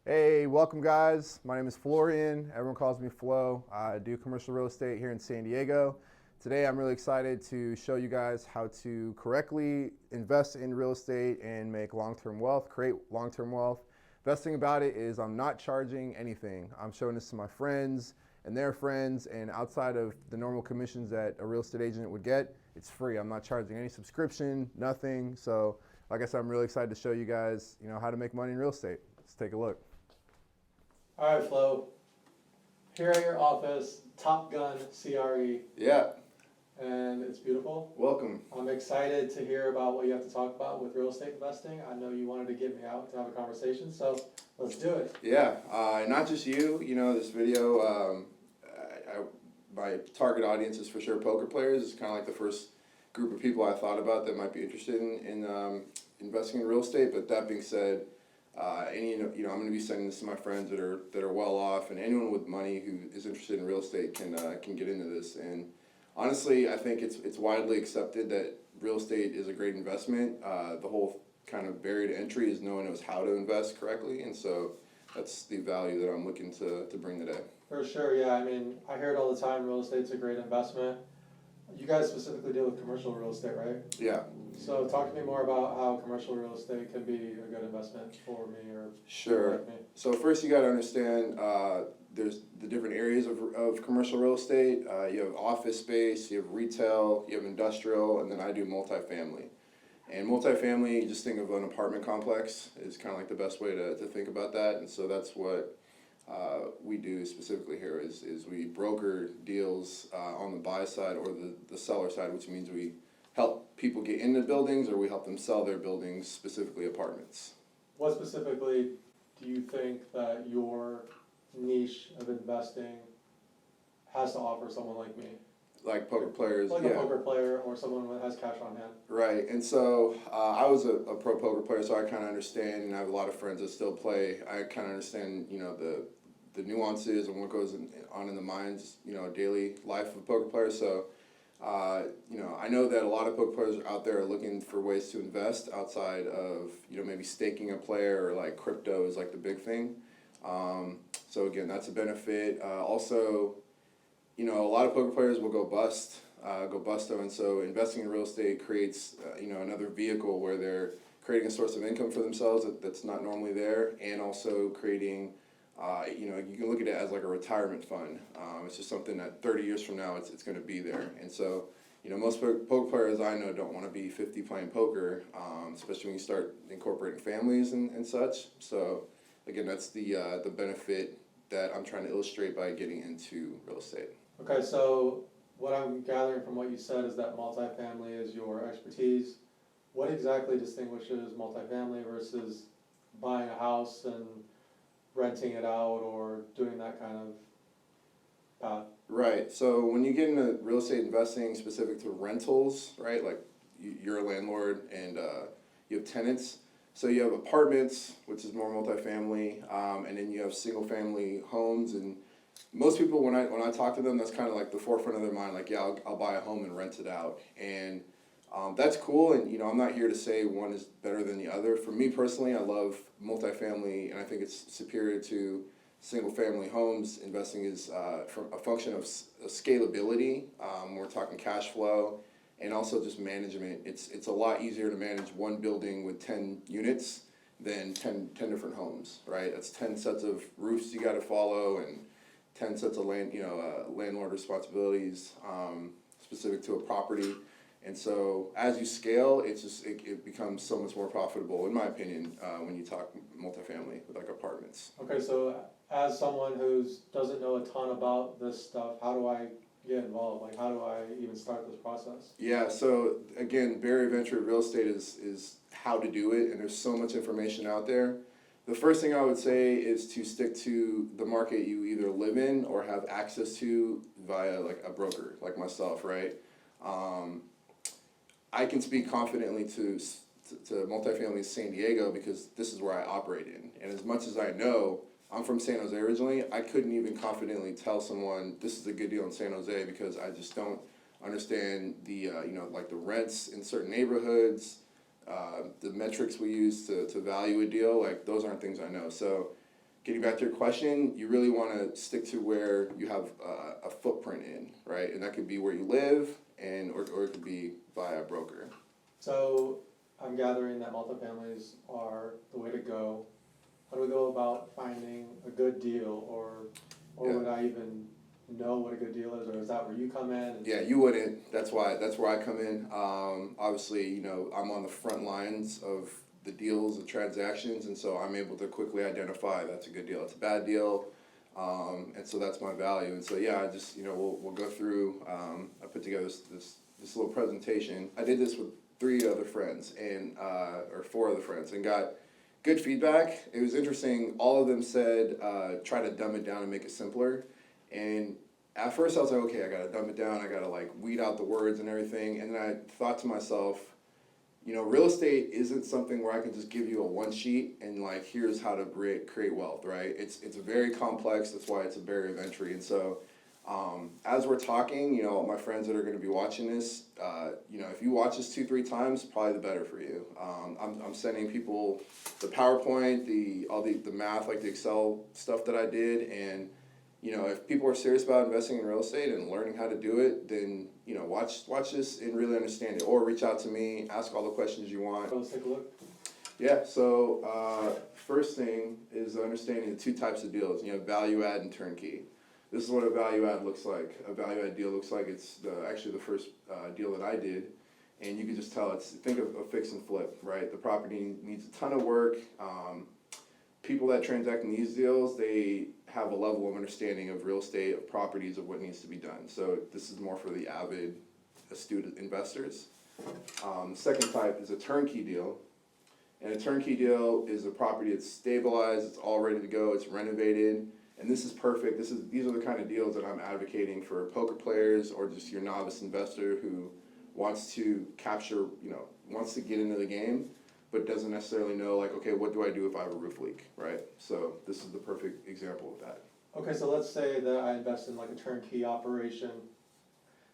Hey, welcome guys. My name is Florian. Everyone calls me Flo. I do commercial real estate here in San Diego. Today I'm really excited to show you guys how to correctly invest in real estate and make long-term wealth, create long-term wealth. Best thing about it is I'm not charging anything. I'm showing this to my friends and their friends, and outside of the normal commissions that a real estate agent would get, it's free. I'm not charging any subscription, nothing. So like I said, I'm really excited to show you guys, how to make money in real estate. Let's take a look. All right, Flo. Here at your office, Top Gun CRE, Yeah, and it's beautiful. welcome. I'm excited to hear about what you have to talk about with real estate investing. I know you wanted to get me out to have a conversation, so let's do it. Yeah, not just you. This video, my target audience is for sure poker players. It's kind of like the first group of people I thought about that might be interested in investing in real estate. But that being said, I'm going to be sending this to my friends that are well off, and anyone with money who is interested in real estate can get into this. And honestly, I think it's widely accepted that real estate is a great investment. The whole kind of barrier to entry is no one knows how to invest correctly, and so that's the value that I'm looking to bring today. For sure, yeah. I mean, I hear it all the time. Real estate's a great investment. You guys specifically deal with commercial real estate, right? Yeah. So talk to me more about how commercial real estate can be a good investment for me or Sure. like me. So first you got to understand there's the different areas of commercial real estate. You have office space, you have retail, you have industrial, and then I do multifamily. And multifamily, you just think of an apartment complex is kind of like the best way to think about that. And so that's what we do specifically here is we broker deals on the buy side or the seller side, which means we help people get into buildings or we help them sell their buildings, specifically apartments. What specifically do you think that your niche of investing has to offer someone like me? Like poker players, Like yeah. a poker player or someone that has cash on hand. Right, and so I was a pro poker player, so I kind of understand, and I have a lot of friends that still play. I kind of understand, the nuances and what goes on in the minds, daily life of a poker player. So, I know that a lot of poker players out there are looking for ways to invest outside of, maybe staking a player or like crypto is like the big thing. So again, that's a benefit. Also, a lot of poker players will go bust, and so investing in real estate creates, another vehicle where they're creating a source of income for themselves that's not normally there, and also creating, you can look at it as like a retirement fund. It's just something that 30 years from now it's going to be there, and so. Most poker players I know don't want to be 50 playing poker, especially when you start incorporating families and such. So, again, that's the benefit that I'm trying to illustrate by getting into real estate. Okay, so what I'm gathering from what you said is that multifamily is your expertise. What exactly distinguishes multifamily versus buying a house and renting it out or doing that kind of path? Right. So when you get into real estate investing specific to rentals, right? Like you're a landlord and you have tenants. So you have apartments, which is more multifamily, and then you have single family homes. And most people, when I talk to them, that's kind of like the forefront of their mind. Like, yeah, I'll buy a home and rent it out, and that's cool. And I'm not here to say one is better than the other. For me personally, I love multifamily, and I think it's superior to single-family homes. Investing is from a function of scalability. We're talking cash flow, and also just management. It's a lot easier to manage one building with 10 units than 10 different homes, right? That's 10 sets of roofs you got to follow, and 10 sets of landlord responsibilities specific to a property. And so as you scale, it becomes so much more profitable, in my opinion, when you talk multifamily with like apartments. Okay, so as someone who doesn't know a ton about this stuff, how do I get involved? Like, how do I even start this process? Yeah, so again, barrier of entry of real estate is how to do it, and there's so much information out there. The first thing I would say is to stick to the market you either live in or have access to via like a broker, like myself, right? I can speak confidently to multifamily in San Diego because this is where I operate in. And as much as I know, I'm from San Jose originally, I couldn't even confidently tell someone this is a good deal in San Jose because I just don't understand the, like the rents in certain neighborhoods, the metrics we use to value a deal, like those aren't things I know. So getting back to your question, you really want to stick to where you have a footprint in, right? And that could be where you live, or it could be via a broker. So I'm gathering that multifamilies are the way to go. How do we go about finding a good deal, or Yeah. would I even know what a good deal is, or is that where you come in? And Yeah, you wouldn't. That's where I come in. Obviously, I'm on the front lines of the deals and transactions, and so I'm able to quickly identify that's a good deal, it's a bad deal, and so that's my value. And so yeah, I just we'll go through. I put together this little presentation. I did this with 3 other friends and or 4 other friends, and got good feedback. It was interesting. All of them said try to dumb it down and make it simpler. And at first I was like, okay, I gotta dumb it down, I gotta like weed out the words and everything, and then I thought to myself, real estate isn't something where I can just give you a one sheet and like, here's how to create wealth, right? It's very complex, that's why it's a barrier of entry. And so, as we're talking, my friends that are gonna be watching this, if you watch this 2-3 times, probably the better for you. I'm sending people the PowerPoint, all the math, like the Excel stuff that I did, and if people are serious about investing in real estate and learning how to do it, then watch this and really understand it, or reach out to me, ask all the questions you want. let's take a look. Yeah. So first thing is understanding the 2 types of deals. Value add and turnkey. This is what a value add looks like. A value add deal looks like it's actually the first deal that I did, and you can just tell think of a fix and flip, right? The property needs a ton of work. People that transact in these deals, they have a level of understanding of real estate, of properties, of what needs to be done. So this is more for the avid, astute investors. The second type is a turnkey deal. And a turnkey deal is a property that's stabilized, it's all ready to go, it's renovated. And this is perfect. These are the kind of deals that I'm advocating for poker players or just your novice investor who wants to capture, wants to get into the game, but doesn't necessarily know, like, okay, what do I do if I have a roof leak, right? So this is the perfect example of that. Okay, so let's say that I invest in like a turnkey operation.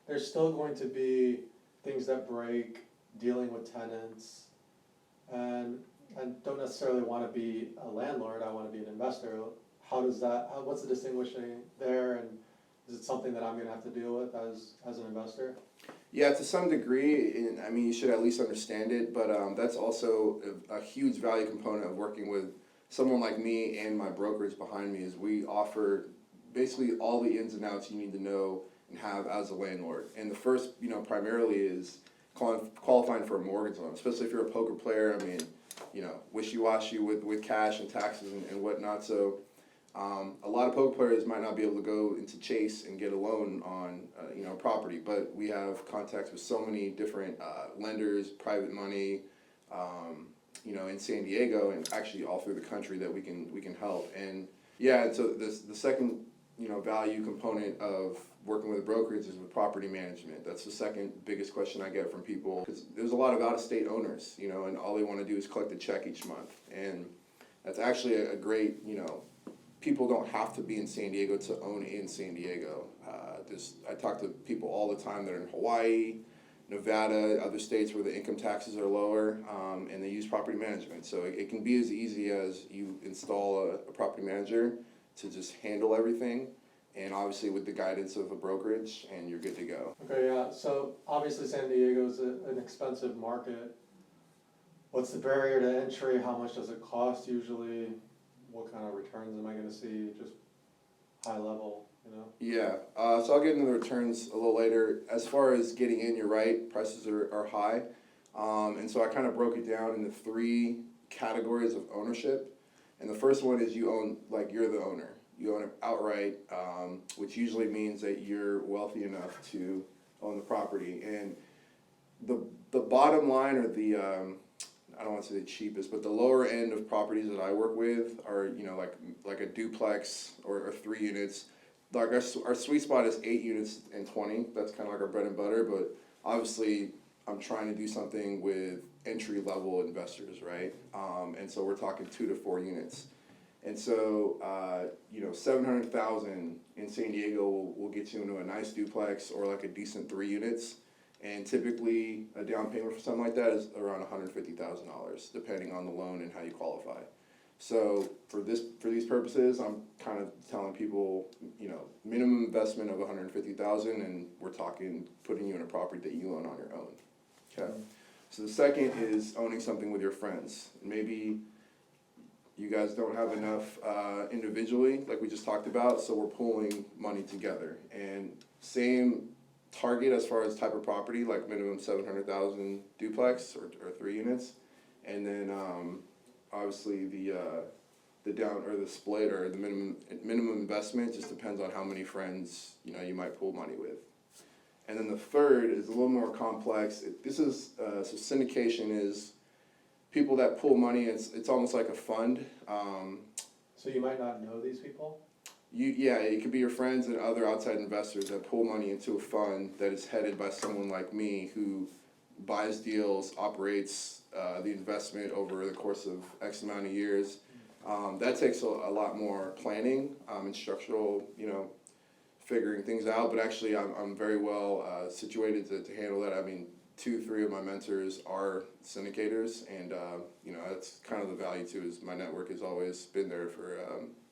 There's still going to be things that break, dealing with tenants, and I don't necessarily want to be a landlord, I want to be an investor. What's the distinguishing there, and is it something that I'm going to have to deal with as an investor? Yeah, to some degree, and I mean, you should at least understand it, but that's also a huge value component of working with someone like me and my brokerage behind me. Is we offer basically all the ins and outs you need to know and have as a landlord. And the first, primarily is qualifying for a mortgage loan, especially if you're a poker player. I mean, wishy-washy with cash and taxes and whatnot. So a lot of poker players might not be able to go into Chase and get a loan on property, but we have contacts with so many different lenders, private money, in San Diego and actually all through the country that we can help. And yeah, and so the second value component of working with a brokerage is with property management. That's the second biggest question I get from people, because there's a lot of out-of-state owners, and all they want to do is collect a check each month, and that's actually a great people don't have to be in San Diego to own in San Diego. I talk to people all the time that are in Hawaii, Nevada, other states where the income taxes are lower, and they use property management. So it can be as easy as you install a property manager to just handle everything, and obviously with the guidance of a brokerage, and you're good to go. Okay, yeah, so obviously San Diego is an expensive market. What's the barrier to entry? How much does it cost usually? What kind of returns am I gonna see, just high level, Yeah, so I'll get into the returns a little later. As far as getting in, you're right, prices are high. And so I kind of broke it down into 3 categories of ownership. And the first one is you own, like you're the owner. You own it outright, which usually means that you're wealthy enough to own the property. And the bottom line, or I don't want to say the cheapest, but the lower end of properties that I work with are, like a duplex or 3 units. Like our sweet spot is 8 units and 20. That's kind of like our bread and butter. But obviously, I'm trying to do something with entry level investors, right? And so we're talking 2 to 4 units. And so, $700,000 in San Diego will get you into a nice duplex or like a decent 3 units. And typically, a down payment for something like that is around $150,000, depending on the loan and how you qualify. So for these purposes, I'm kind of telling people, minimum investment of 150,000, and we're talking putting you in a property that you own on your own. Okay. So the second is owning something with your friends. Maybe you guys don't have enough individually, like we just talked about, so we're pooling money together. And same target as far as type of property, like minimum 700,000 duplex or 3 units, and then obviously the down or the split or the minimum investment just depends on how many friends you might pool money with. And then the third is a little more complex. So syndication is people that pool money. It's almost like a fund. So you might not know these people? It could be your friends and other outside investors that pool money into a fund that is headed by someone like me who buys deals, operates the investment over the course of X amount of years. That takes a lot more planning and structural, figuring things out. But actually, I'm very well situated to handle that. I mean, 2-3 of my mentors are syndicators, and that's kind of the value too. Is my network has always been there for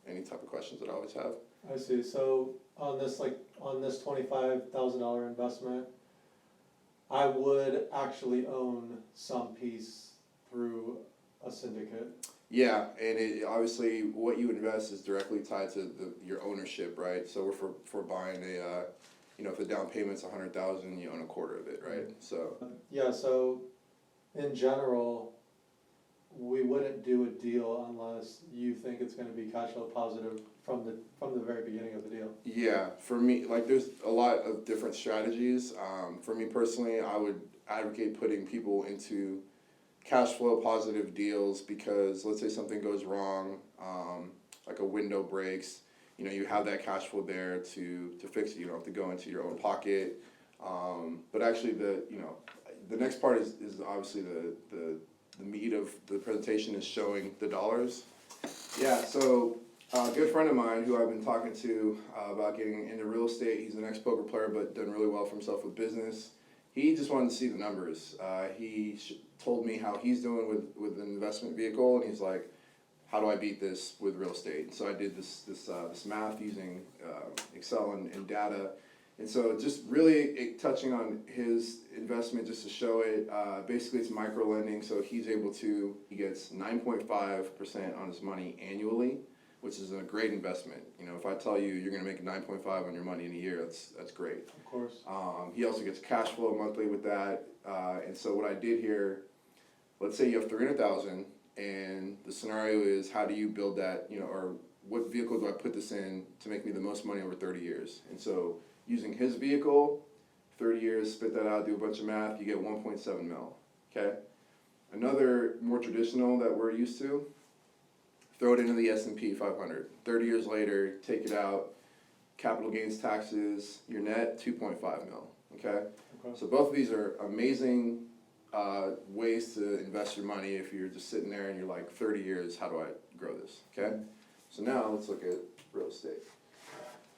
any type of questions that I always have. I see. So on this $25,000 investment, I would actually own some piece through a syndicate. Yeah, and obviously what you invest is directly tied to your ownership, right? So for buying if the down payment's 100,000, you own a quarter of it, right? So yeah. So in general, we wouldn't do a deal unless you think it's going to be cash flow positive from the very beginning of the deal. Yeah, for me, like there's a lot of different strategies. For me personally, I would advocate putting people into cash flow positive deals because let's say something goes wrong, like a window breaks, you have that cash flow there to fix it. You don't have to go into your own pocket. But actually the next part is obviously the meat of the presentation is showing the dollars. Yeah, so a good friend of mine who I've been talking to about getting into real estate, he's an ex-poker player but done really well for himself with business. He just wanted to see the numbers. He told me how he's doing with an investment vehicle, and he's like, how do I beat this with real estate? So I did this math using Excel and data. And so just really touching on his investment just to show it, basically it's micro lending, so he gets 9.5% on his money annually, which is a great investment. If I tell you you're gonna make 9.5 on your money in a year, that's great. Of course. He also gets cash flow monthly with that. And so what I did here, let's say you have 300,000 and the scenario is how do you build that, or what vehicle do I put this in to make me the most money over 30 years? And so using his vehicle, 30 years, spit that out, do a bunch of math, you get 1.7 mil, okay? Another more traditional that we're used to, throw it into the S&P 500. 30 years later, take it out, capital gains taxes, your net 2.5 mil, okay? So both of these are amazing ways to invest your money if you're just sitting there and you're like, 30 years, how do I grow this, okay? So now let's look at real estate.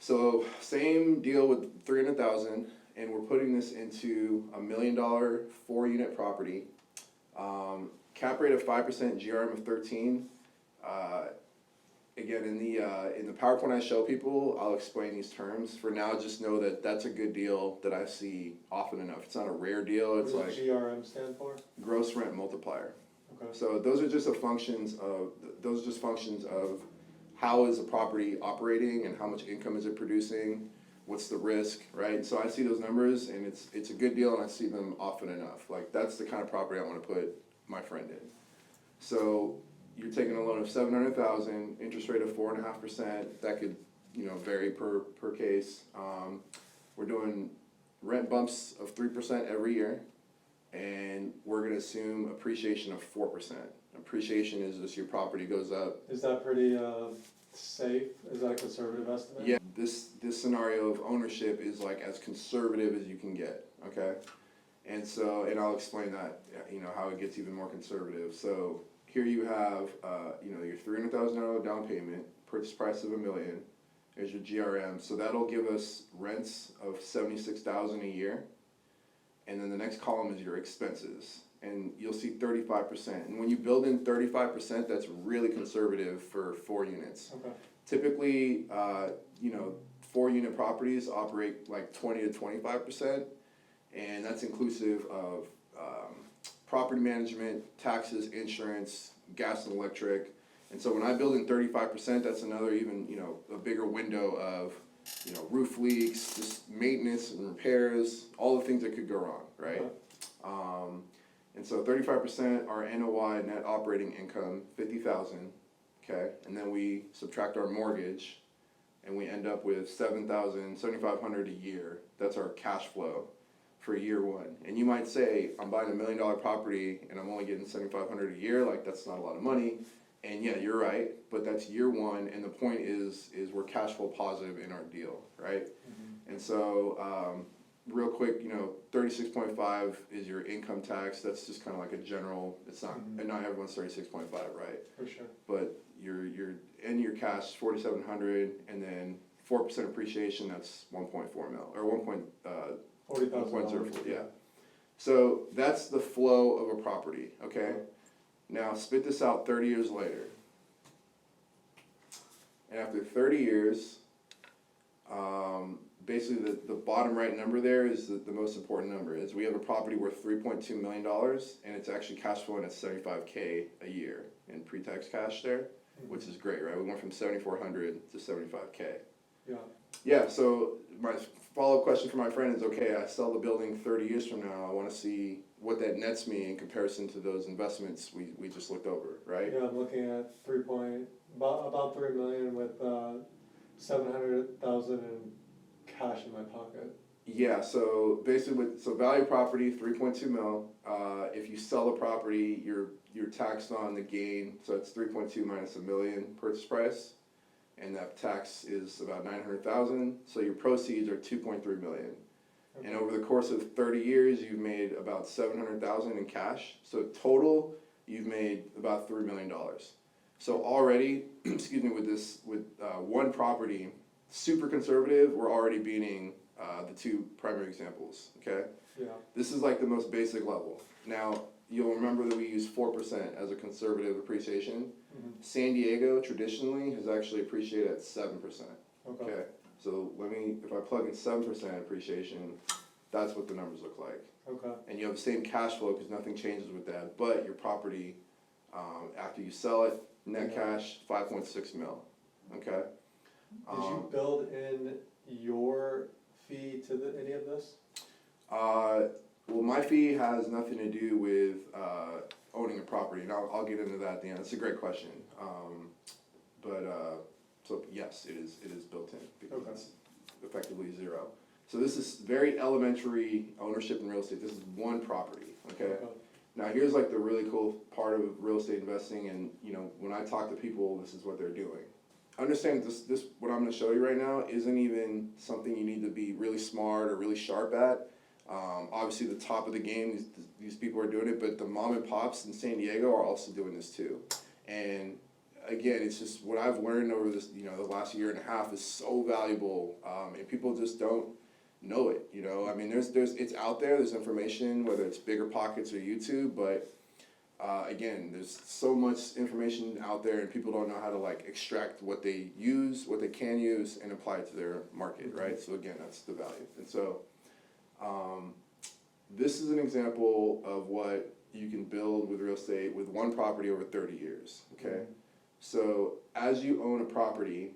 So same deal with 300,000, and we're putting this into $1 million 4-unit property. Cap rate of 5%, GRM of 13. Again, in the PowerPoint I show people, I'll explain these terms. For now, just know that that's a good deal that I see often enough. It's not a rare deal. It's What like does GRM stand for? gross rent multiplier. Okay. So those are just functions of how is a property operating and how much income is it producing, what's the risk, right? So I see those numbers and it's a good deal and I see them often enough. Like that's the kind of property I want to put my friend in. So you're taking a loan of 700,000, interest rate of 4.5%. That could, vary per case. We're doing rent bumps of 3% every year, and we're going to assume appreciation of 4%. Appreciation is just your property goes up. Is that pretty safe? Is that a conservative estimate? Yeah, this scenario of ownership is like as conservative as you can get, okay? And I'll explain that, how it gets even more conservative. So here you have, your $300,000 down payment, purchase price of $1 million. There's your GRM. So that'll give us rents of $76,000 a year. And then the next column is your expenses. and you'll see 35%. And when you build in 35%, that's really conservative for 4 units. Okay. Typically, 4-unit properties operate like 20 to 25%, and that's inclusive of property management, taxes, insurance, gas and electric. And so when I build in 35%, that's another even, a bigger window of, roof leaks, just maintenance and repairs, all the things that could go wrong, right? And so 35% our NOI, net operating income, 50,000, okay? And then we subtract our mortgage, and we end up with 7,500 a year. That's our cash flow for year 1. And you might say, I'm buying $1 million property and I'm only getting 7,500 a year, like that's not a lot of money. And yeah, you're right, but that's year 1, and the point is we're cash flow positive in our deal, right? Mm-hmm. And so, real quick, 36.5 is your income tax. That's just kind of like a general. It's not, and not everyone's 36.5, right? For sure. But your your cash 4,700, and then 4% appreciation. That's 1.4 mil or 1.04. Yeah. So that's the flow of a property. Okay. Now spit this out 30 years later. And after 30 years, basically the bottom right number there is the most important number. Is we have a property worth $3.2 million, and it's actually cash flowing at $75K a year in pre-tax cash there, which is great, right? We went from 7,400 to 75K. Yeah. Yeah, so my follow-up question for my friend is, okay, I sell the building 30 years from now. I want to see what that nets me in comparison to those investments we just looked over, right? Yeah, I'm looking at about $3 million with $700,000 in cash in my pocket. Yeah, so basically value property 3.2 mil. If you sell the property, you're taxed on the gain, so it's 3.2 minus $1 million purchase price, and that tax is about 900,000. So your proceeds are 2.3 million. Okay. And over the course of 30 years, you've made about 700,000 in cash. So total, you've made about $3 million. So already, with one property, super conservative, we're already beating the 2 primary examples, okay? Yeah. This is like the most basic level. Now, you'll remember that we use 4% as a conservative appreciation. Mm-hmm. San Diego traditionally has actually appreciated at 7%. Okay. So if I plug in 7% appreciation, that's what the numbers look like. Okay. And you have the same cash flow because nothing changes with that, but your property, after you sell it, net cash, 5.6 mil. Okay. Did you build in your fee to any of this? Well, my fee has nothing to do with owning a property, and I'll get into that at the end. It's a great question. So yes, it is built in because it's effectively 0. So this is very elementary ownership in real estate. This is one property. Okay. Now here's like the really cool part of real estate investing, and when I talk to people, this is what they're doing. Understand this what I'm going to show you right now isn't even something you need to be really smart or really sharp at. Obviously the top of the game, these people are doing it, but the mom and pops in San Diego are also doing this too. And again, it's just what I've learned over this, the last year and a half is so valuable, and people just don't know it. I mean, there's it's out there. There's information, whether it's Bigger Pockets or YouTube, but again, there's so much information out there, and people don't know how to like extract what they use, what they can use, and apply it to their market, right? So again, that's the value. And so this is an example of what you can build with real estate with one property over 30 years. Okay, so as you own a property,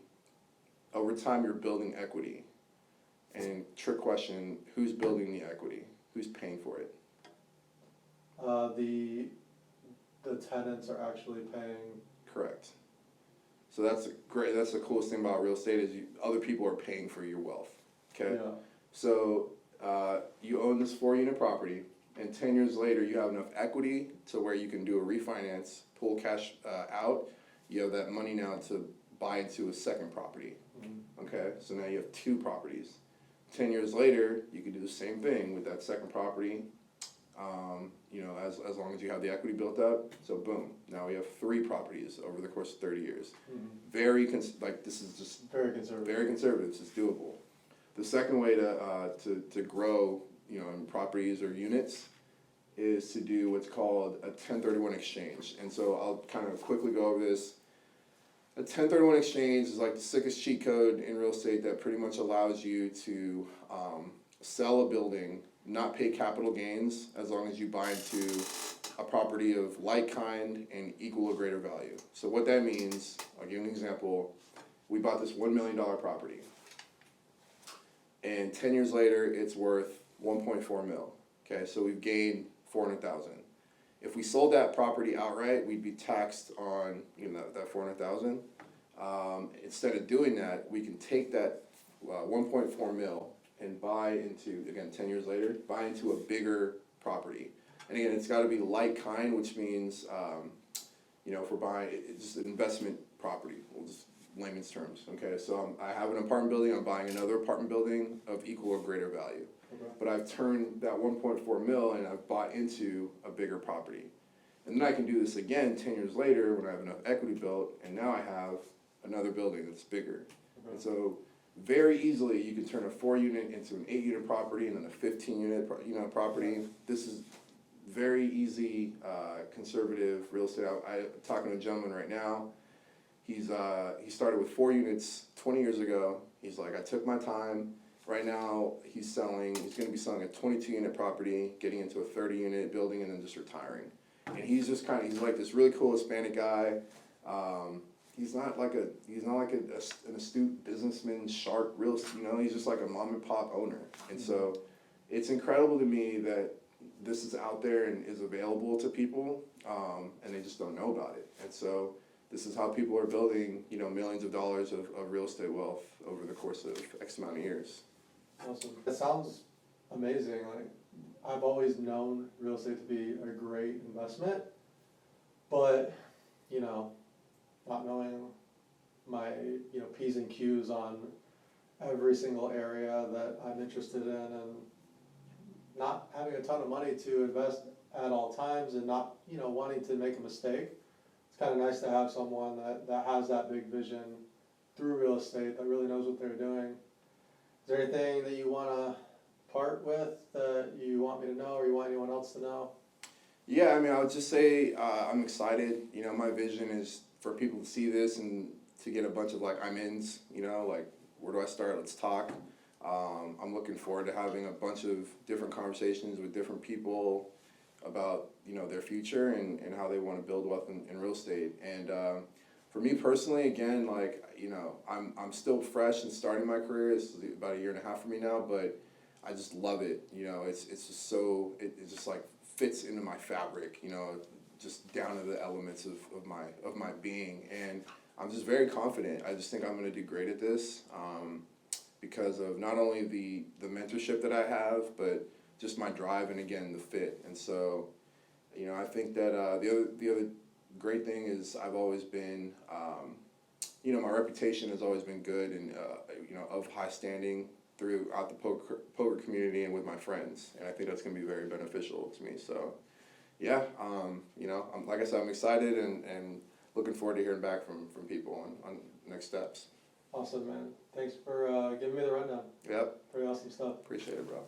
over time you're building equity. And trick question: who's building the equity? Who's paying for it? The tenants are actually paying. Correct. So that's the coolest thing about real estate is other people are paying for your wealth. Okay. Yeah. So you own this 4-unit property, and 10 years later you have enough equity to where you can do a refinance, pull cash out. You have that money now to buy into a second property. Mm-hmm. Okay. So now you have 2 properties. 10 years later, you can do the same thing with that second property. As long as you have the equity built up. So boom, now we have 3 properties over the course of 30 years. Mm-hmm. This is just very conservative. Very conservative. This is doable. The second way to grow, in properties or units is to do what's called a 1031 exchange. And so I'll kind of quickly go over this. A 1031 exchange is like the sickest cheat code in real estate that pretty much allows you to sell a building, not pay capital gains, as long as you buy into a property of like kind and equal or greater value. So what that means, I'll give you an example. We bought this $1 million property, and 10 years later, it's worth 1.4 mil. Okay, so we've gained 400,000. If we sold that property outright, we'd be taxed on that 400,000. Instead of doing that, we can take that 1.4 mil and buy into, again, 10 years later, buy into a bigger property. And again, it's got to be like kind, which means if we're buying, it's just an investment property. We'll just layman's terms. Okay, so I have an apartment building. I'm buying another apartment building of equal or greater value. Okay. But I've turned that 1.4 mil and I've bought into a bigger property. And then I can do this again 10 years later when I have enough equity built, and now I have another building that's bigger. Okay. And so very easily you can turn a 4-unit into an 8-unit property and then a 15-unit property. This is very easy, conservative real estate. I'm talking to a gentleman right now. He started with 4 units 20 years ago. He's like, I took my time. Right now, he's going to be selling a 22-unit property, getting into a 30-unit building, and then just retiring. And he's just he's like this really cool Hispanic guy. He's not like an astute businessman, sharp, real, he's just like a mom and pop owner. And so it's incredible to me that this is out there and is available to people, and they just don't know about it. And so this is how people are building, millions of dollars of real estate wealth over the course of X amount of years. Awesome. It sounds amazing. Like, I've always known real estate to be a great investment, but, not knowing my, P's and Q's on every single area that I'm interested in, and not having a ton of money to invest at all times, and not, wanting to make a mistake. It's kind of nice to have someone that has that big vision through real estate, that really knows what they're doing. Is there anything that you want to part with that you want me to know, or you want anyone else to know? Yeah, I would just say I'm excited. My vision is for people to see this and to get a bunch of I'm-ins, like, where do I start? Let's talk. I'm looking forward to having a bunch of different conversations with different people about, their future and how they want to build wealth in real estate. And for me personally, again, I'm still fresh and starting my career. It's about 1.5 years for me now, but I just love it. It's just so, it just fits into my fabric, just down to the elements of my being. And I'm just very confident. I just think I'm going to do great at this because of not only the mentorship that I have, but just my drive and, again, the fit. And so, I think that the other great thing is I've always been, my reputation has always been good and, of high standing throughout the poker community and with my friends. And I think that's going to be very beneficial to me. So, yeah, like I said, I'm excited and looking forward to hearing back from people on next steps. Awesome, man. Thanks for giving me the rundown. Yep. Pretty awesome stuff. Appreciate it, bro.